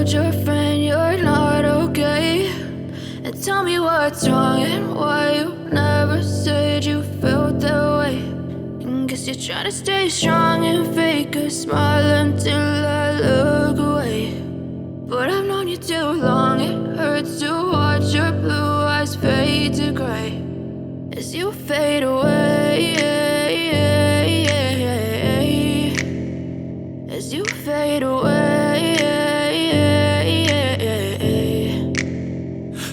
told your friend you're not okay, and tell me what's wrong and why you never said you felt that way. And guess you're trying to stay strong and fake a smile until I look away. But I've known you too long, it hurts to watch your blue eyes fade to gray as you fade away, as you fade away.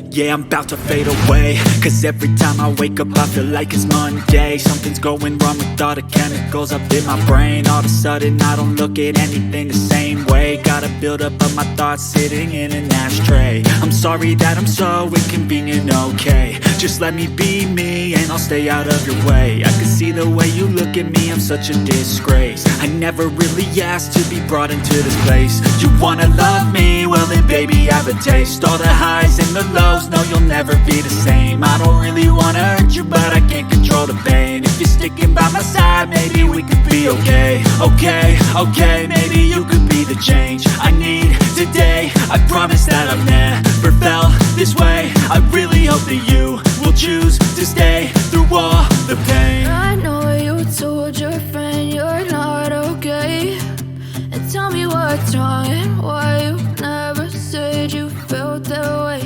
Yeah, I'm about to fade away, cause every time I wake up I feel like it's Monday. Something's going wrong with all the chemicals up in my brain. All of a sudden I don't look at anything the same way. Got a buildup of my thoughts sitting in an ashtray. I'm sorry that I'm so inconvenient, okay. Just let me be me and I'll stay out of your way. I can see the way you look at me, I'm such a disgrace. I never really asked to be brought into this place. You wanna love me? Well then baby, have a taste. All the highs and the lows, no, you'll never be the same. I don't really wanna hurt you, but I can't control the pain. If you're sticking by my side, maybe we could be okay. Okay, maybe you could be the change I need today. I promise that I've never felt this way. I really hope that you will choose to stay through all the pain. I know you told your friend you're not okay, and tell me what's wrong and why you never said you felt that way.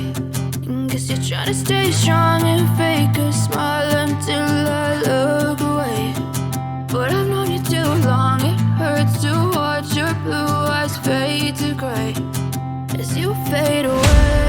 And guess you're trying to stay strong and fake a smile until I look away. But I've known you too long, it hurts to watch your blue eyes fade to gray as you fade away.